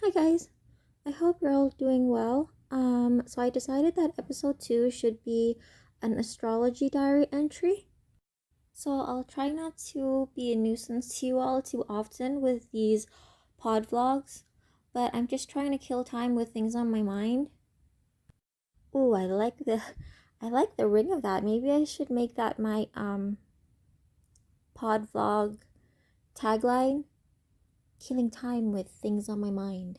Hi guys, I hope you're all doing well. So I decided that episode 2 should be an astrology diary entry. So I'll try not to be a nuisance to you all too often with these pod vlogs, but I'm just trying to kill time with things on my mind. Ooh, I like the ring of that. Maybe I should make that my pod vlog tagline, killing time with things on my mind.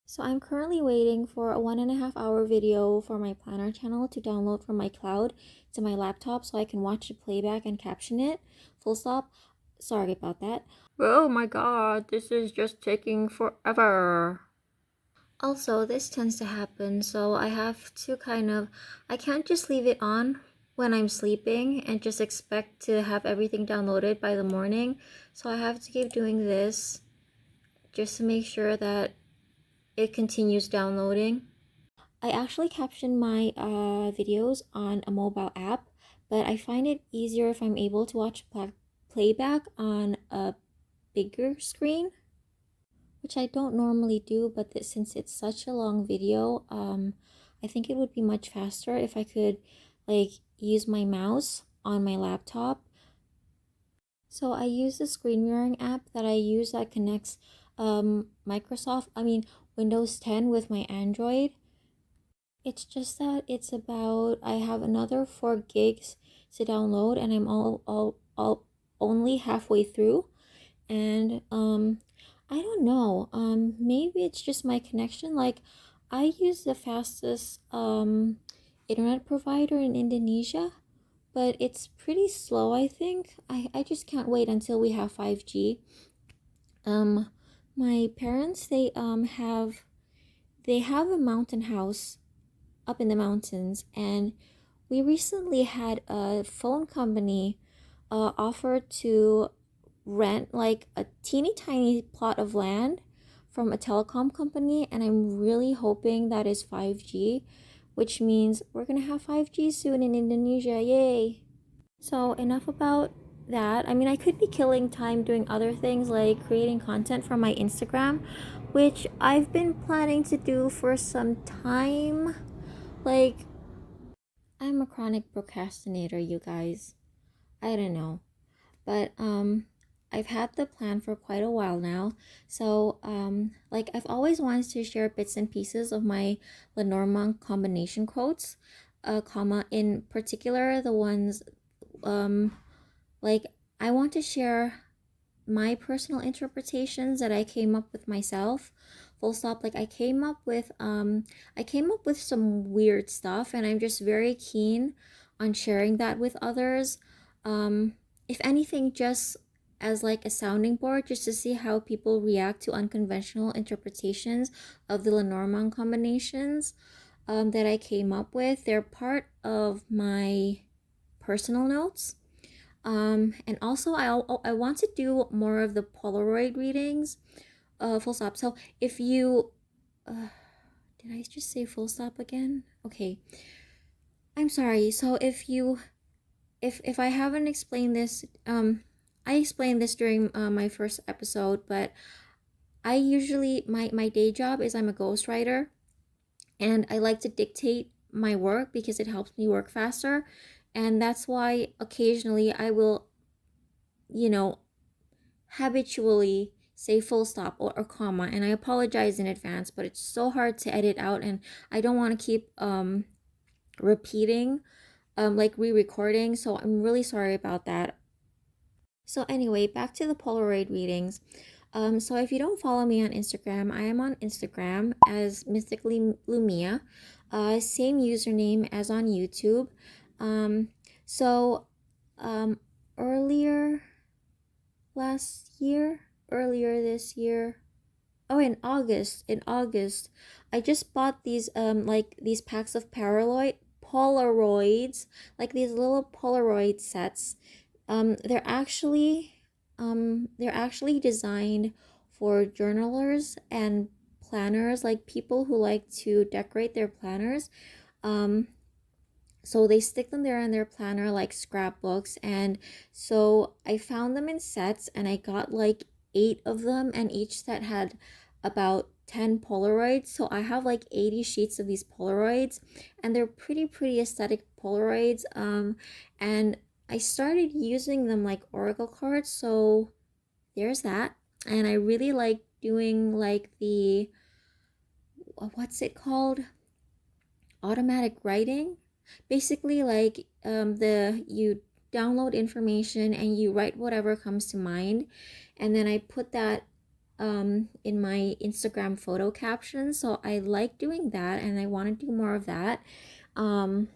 So I'm currently waiting for a 1.5 hour video for my planner channel to download from my cloud to my laptop so I can watch the playback and caption it. Full stop. Sorry about that. Oh my god, this is just taking forever. Also, this tends to happen, so I have to I can't just leave it on when I'm sleeping and just expect to have everything downloaded by the morning. So I have to keep doing this just to make sure that it continues downloading. I actually caption my videos on a mobile app, but I find it easier if I'm able to watch playback on a bigger screen, which I don't normally do, but since it's such a long video, I think it would be much faster if I could like use my mouse on my laptop. So I use the screen mirroring app that I use that connects Windows 10 with my Android. It's just that I have another 4 gigs to download and I'm all only halfway through. And I don't know. Maybe it's just my connection. Like I use the fastest internet provider in Indonesia, but it's pretty slow, I think. I just can't wait until we have 5G. Um my parents they have a mountain house up in the mountains, and we recently had a phone company offer to rent like a teeny tiny plot of land from a telecom company, and I'm really hoping that is 5G, which means we're gonna have 5G soon in Indonesia. Yay! So enough about that. I mean, I could be killing time doing other things like creating content for my Instagram, which I've been planning to do for some time. Like, I'm a chronic procrastinator, you guys. I don't know. But I've had the plan for quite a while now. So like I've always wanted to share bits and pieces of my Lenormand combination quotes, comma in particular the ones um like I want to share my personal interpretations that I came up with myself. Full stop. Like I came up with some weird stuff, and I'm just very keen on sharing that with others. If anything, just as like a sounding board, just to see how people react to unconventional interpretations of the Lenormand combinations that I came up with. They're part of my personal notes. And also I want to do more of the Polaroid readings. Full stop. So if you, did I just say full stop again? Okay. I'm sorry. So if I haven't explained this, I explained this during my first episode, but I usually my day job is I'm a ghostwriter, and I like to dictate my work because it helps me work faster, and that's why occasionally I will, you know, habitually say full stop or comma, and I apologize in advance, but it's so hard to edit out, and I don't want to keep repeating like re-recording, so I'm really sorry about that. So anyway, back to the Polaroid readings. So if you don't follow me on Instagram, I am on Instagram as Mystically Lumia, same username as on YouTube. um so um earlier last year, earlier this year. Oh, in August, I just bought these like these packs of Polaroids, like these little Polaroid sets. They're actually designed for journalers and planners, like people who like to decorate their planners. Um, so they stick them there in their planner like scrapbooks, and so I found them in sets, and I got like 8 of them, and each set had about 10 Polaroids. So I have like 80 sheets of these Polaroids, and they're pretty aesthetic Polaroids. And I started using them like oracle cards, so there's that. And I really like doing like the, what's it called? Automatic writing. Basically, like the you download information and you write whatever comes to mind, and then I put that in my Instagram photo caption. So I like doing that, and I want to do more of that. Um,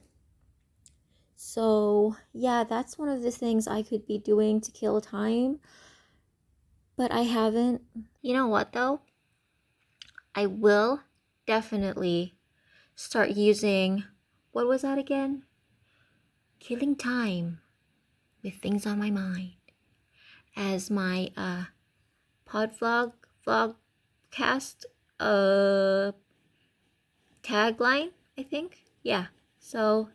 so yeah, that's one of the things I could be doing to kill time, but I haven't. You know what though? I will definitely start using, what was that again? Killing time with things on my mind as my Podvlog vlogcast tagline, I think. Yeah. So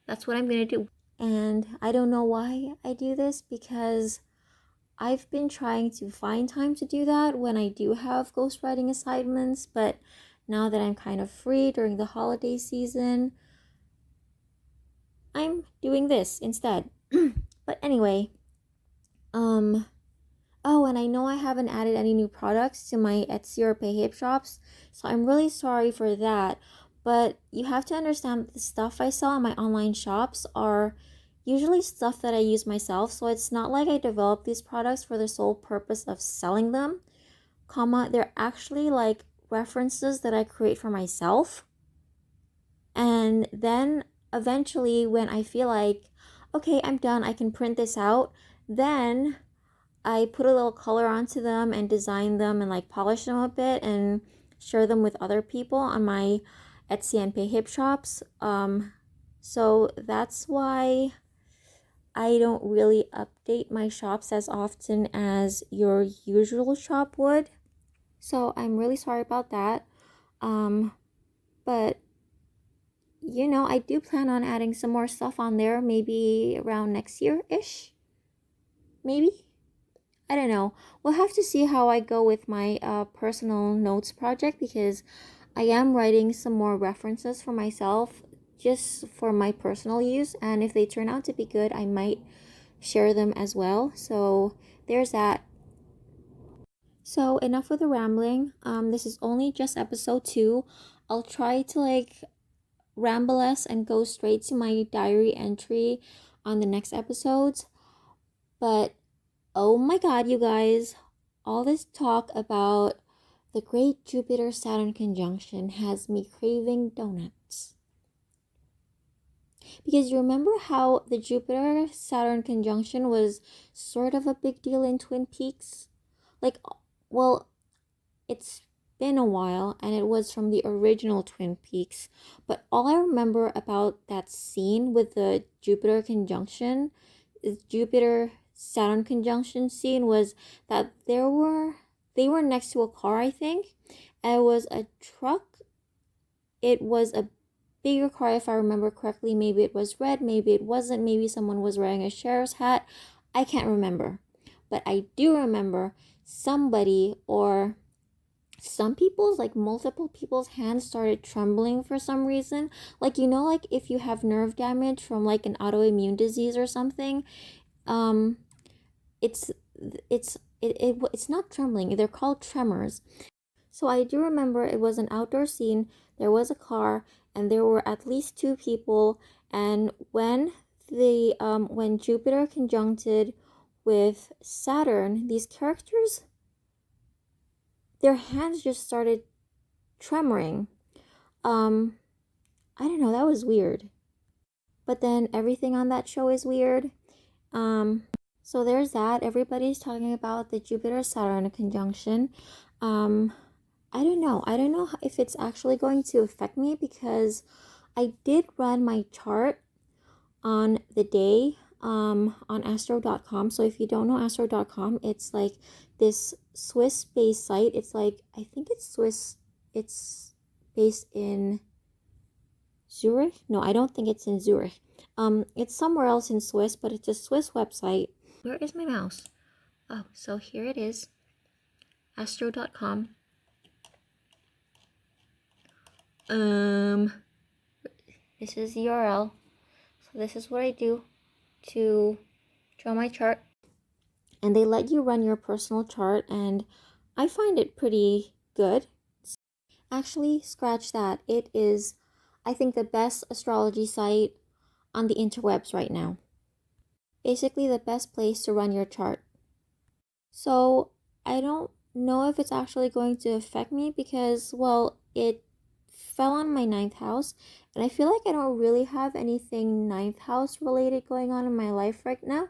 that's what I'm gonna do. And I don't know why I do this, because I've been trying to find time to do that when I do have ghostwriting assignments, but now that I'm kind of free during the holiday season, I'm doing this instead. But anyway, um oh, and I know I haven't added any new products to my Etsy or Payhip shops, so I'm really sorry for that. But you have to understand that the stuff I sell in my online shops are usually stuff that I use myself, so it's not like I developed these products for the sole purpose of selling them, comma, they're actually like references that I create for myself. And then eventually when I feel like, okay, I'm done, I can print this out, then I put a little color onto them and design them and like polish them a bit and share them with other people on my Etsy and Payhip shops. So that's why I don't really update my shops as often as your usual shop would. So I'm really sorry about that. Um, but I do plan on adding some more stuff on there, maybe around next year-ish. Maybe. I don't know. We'll have to see how I go with my personal notes project, because I am writing some more references for myself just for my personal use. And if they turn out to be good, I might share them as well. So there's that. So enough with the rambling. This is only just episode 2. I'll try to like ramble less and go straight to my diary entry on the next episodes. But oh my god, you guys, all this talk about the Great Jupiter-Saturn conjunction has me craving donuts. Because you remember how the Jupiter-Saturn conjunction was sort of a big deal in Twin Peaks? Like, well, it's been a while and it was from the original Twin Peaks, but all I remember about that scene with the Jupiter conjunction, the Jupiter Saturn conjunction scene, was that they were next to a car, I think, and it was a truck. It was a bigger car, if I remember correctly. Maybe it was red, maybe it wasn't, maybe someone was wearing a sheriff's hat. I can't remember. But I do remember somebody, or some people's, like multiple people's hands started trembling for some reason. Like, like if you have nerve damage from like an autoimmune disease or something, um it's it's not trembling, they're called tremors. So I do remember it was an outdoor scene, there was a car, and there were at least 2 people, and when Jupiter conjuncted with Saturn, these characters, their hands just started tremoring. I don't know, that was weird. But then everything on that show is weird. So there's that. Everybody's talking about the Jupiter Saturn conjunction. I don't know. I don't know if it's actually going to affect me, because I did run my chart on the day on astro.com. So if you don't know astro.com, it's like this Swiss based site. It's like, I think it's Swiss. It's based in Zurich? No, I don't think it's in Zurich. It's somewhere else in Swiss, but it's a Swiss website. Where is my mouse? Oh, so here it is. Astro.com. This is the URL. So this is what I do to draw my chart. And they let you run your personal chart, and I find it pretty good. Actually, scratch that. It is, I think, the best astrology site on the interwebs right now. Basically, the best place to run your chart. So, I don't know if it's actually going to affect me because, well, it fell on my ninth house, and I feel like I don't really have anything ninth house related going on in my life right now.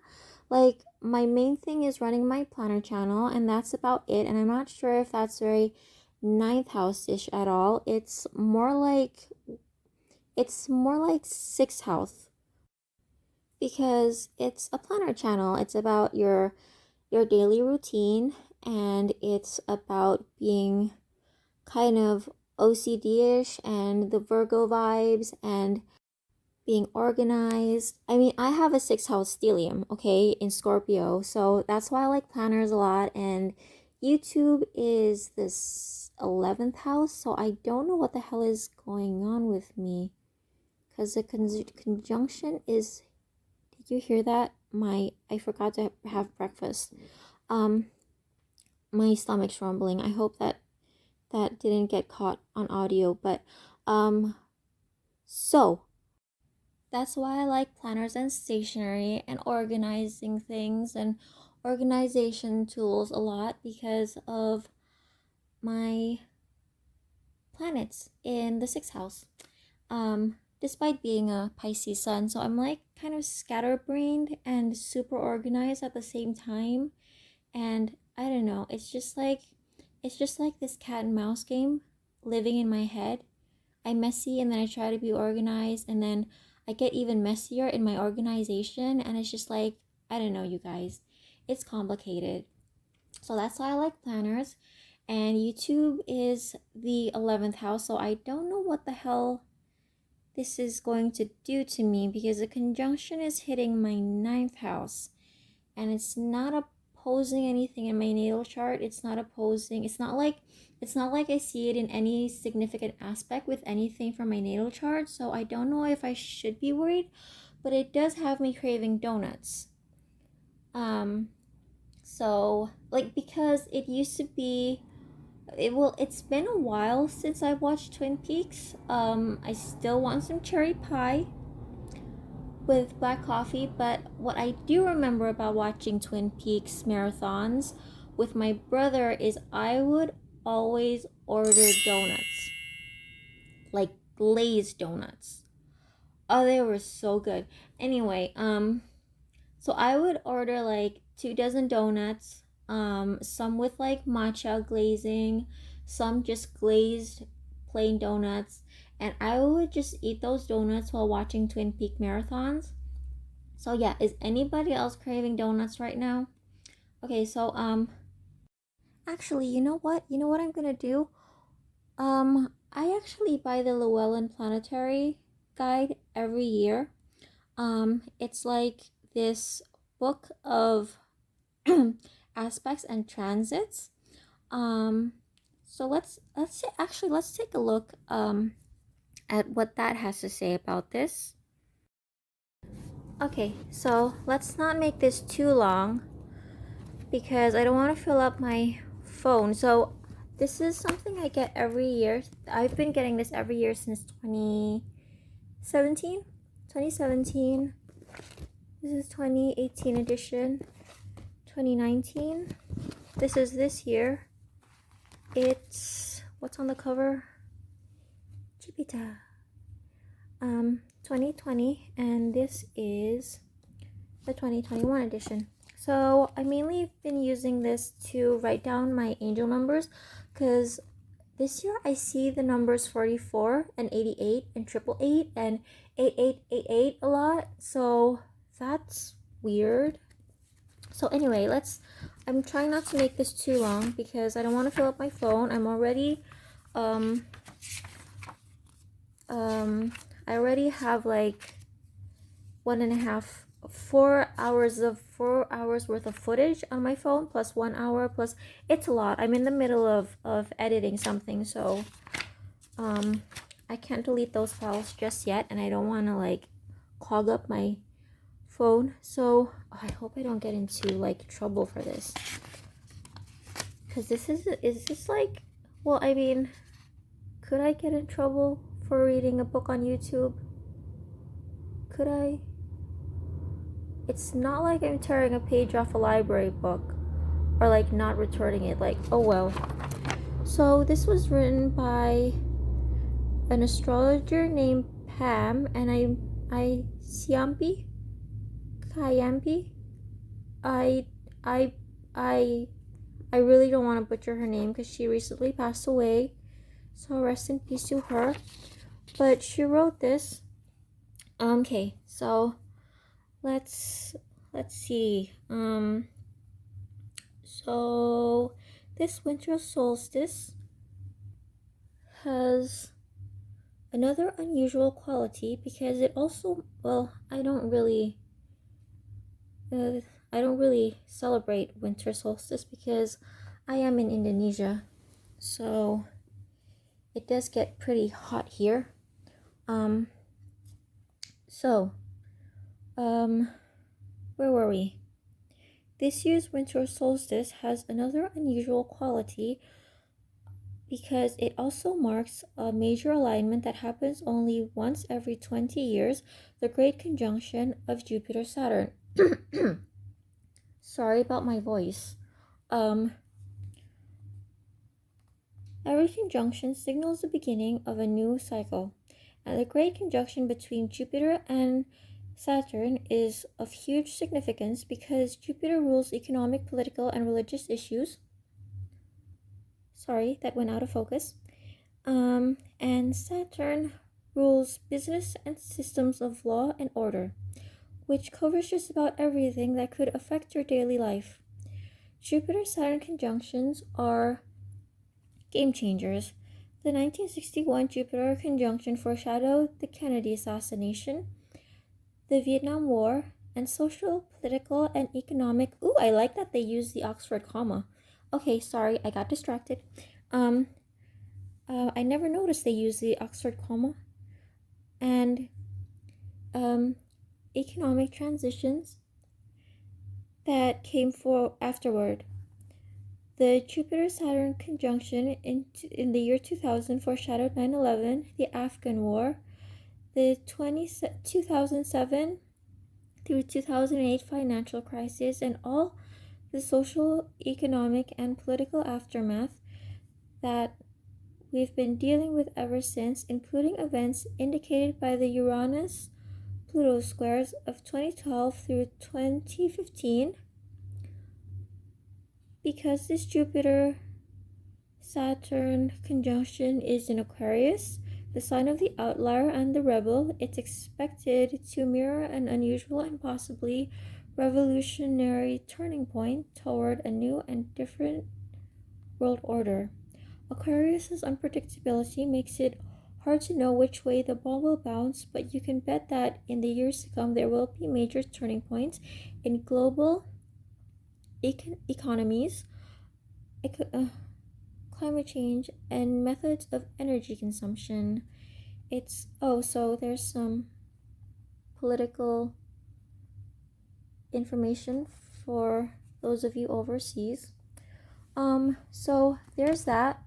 Like, my main thing is running my planner channel, and that's about it. And I'm not sure if that's very ninth house-ish at all. It's more like sixth house because it's a planner channel. It's about your daily routine, and it's about being kind of OCD-ish and the Virgo vibes and being organized. I mean, I have a sixth house stellium, okay, in Scorpio, so that's why I like planners a lot. And YouTube is this 11th house, so I don't know what the hell is going on with me because the conjunction is. Did you hear that? I forgot to have breakfast. My stomach's rumbling. I hope that didn't get caught on audio, but so that's why I like planners and stationery and organizing things and organization tools a lot, because of my planets in the sixth house. Despite being a Pisces sun, so I'm like kind of scatterbrained and super organized at the same time. And I don't know, it's just like this cat and mouse game living in my head. I'm messy and then I try to be organized, and then I get even messier in my organization, and it's just like, I don't know, you guys. It's complicated. So that's why I like planners. And YouTube is the 11th house, so I don't know what the hell this is going to do to me because the conjunction is hitting my ninth house, and it's not opposing anything in my natal chart. It's not opposing. It's not like I see it in any significant aspect with anything from my natal chart. So I don't know if I should be worried, but it does have me craving donuts. So like, because it used to be it's been a while since I watched Twin Peaks. I still want some cherry pie with black coffee, but what I do remember about watching Twin Peaks marathons with my brother is I would always order donuts, like glazed donuts. Oh, they were so good. Anyway, so I would order like 2 dozen donuts, some with like matcha glazing, some just glazed plain donuts, and I would just eat those donuts while watching Twin Peak marathons. So yeah, is anybody else craving donuts right now? Okay, so actually, you know what? You know what I'm gonna do? I actually buy the Llewellyn Planetary Guide every year. It's like this book of aspects and transits. Um, so let's take a look at what that has to say about this. Okay, so let's not make this too long because I don't want to fill up my phone. So this is something I get every year. I've been getting this every year since 2017. 2017. This is 2018 edition. 2019. This is this year. It's what's on the cover? Jupiter. 2020, and this is the 2021 edition. So I mainly been using this to write down my angel numbers, because this year I see the numbers 44 and 88 and 888 and 8888 a lot. So that's weird. So anyway, I'm trying not to make this too long because I don't want to fill up my phone. I'm already I already have like 4 hours worth of footage on my phone, plus 1 hour, plus it's a lot. I'm in the middle of editing something, so I can't delete those files just yet, and I don't want to like clog up my phone. So I hope I don't get into like trouble for this, because this is this like, well, I mean, could I get in trouble for reading a book on YouTube? Could I? It's not like I'm tearing a page off a library book or like not returning it. Like, oh well. So this was written by an astrologer named Pam, and I Siampi Kayampi. I I I I really don't want to butcher her name because she recently passed away. So rest in peace to her. But she wrote this. Okay, so let's see. So this winter solstice has another unusual quality because it also, well, I don't really celebrate winter solstice because I am in Indonesia, so it does get pretty hot here. So where were we? This year's winter solstice has another unusual quality because it also marks a major alignment that happens only once every 20 years, the Great Conjunction of Jupiter-Saturn. Sorry about my voice. Every conjunction signals the beginning of a new cycle, and the Great Conjunction between Jupiter and Saturn is of huge significance because Jupiter rules economic, political, and religious issues. Sorry, that went out of focus. And Saturn rules business and systems of law and order, which covers just about everything that could affect your daily life. Jupiter-Saturn conjunctions are game changers. The 1961 Jupiter conjunction foreshadowed the Kennedy assassination, the Vietnam War, and social, political, and economic. Ooh, I like that they use the Oxford comma. Okay, sorry, I got distracted. I never noticed they use the Oxford comma. And economic transitions that came for afterward. The Jupiter-Saturn conjunction in the year 2000 foreshadowed 9/11, the Afghan War, the 2007 through 2008 financial crisis, and all the social, economic, and political aftermath that we've been dealing with ever since, including events indicated by the Uranus-Pluto squares of 2012 through 2015. Because this Jupiter-Saturn conjunction is in Aquarius, the sign of the outlier and the rebel, it's expected to mirror an unusual and possibly revolutionary turning point toward a new and different world order. Aquarius's unpredictability makes it hard to know which way the ball will bounce, but you can bet that in the years to come there will be major turning points in global economies, climate change, and methods of energy consumption. So there's some political information for those of you overseas. So there's that.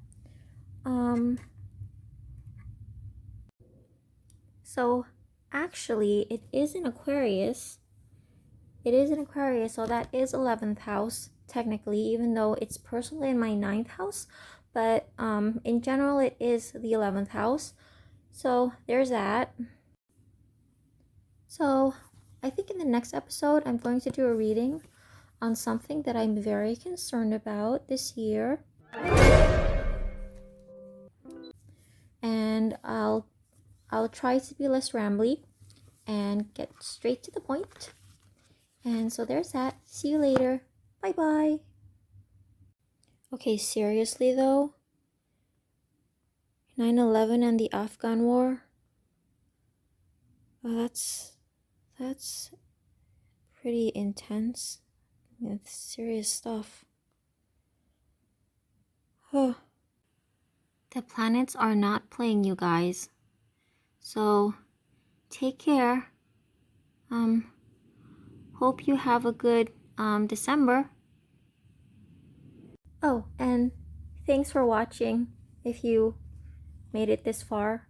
So actually it is in Aquarius. So that is 11th house technically, even though it's personally in my 9th house, but in general it is the 11th house. So there's that. So I think in the next episode I'm going to do a reading on something that I'm very concerned about this year, and I'll try to be less rambly and get straight to the point. And so there's that. See you later. Bye bye. Okay, seriously though, 9/11 and the Afghan War, well, that's pretty intense. It's serious stuff. The planets are not playing, you guys. So take care. Hope you have a good December. Oh, and thanks for watching if you made it this far.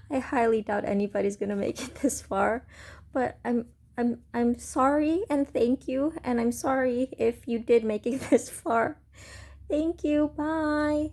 I highly doubt anybody's gonna make it this far, but I'm sorry and thank you, and I'm sorry if you did make it this far. Thank you. Bye.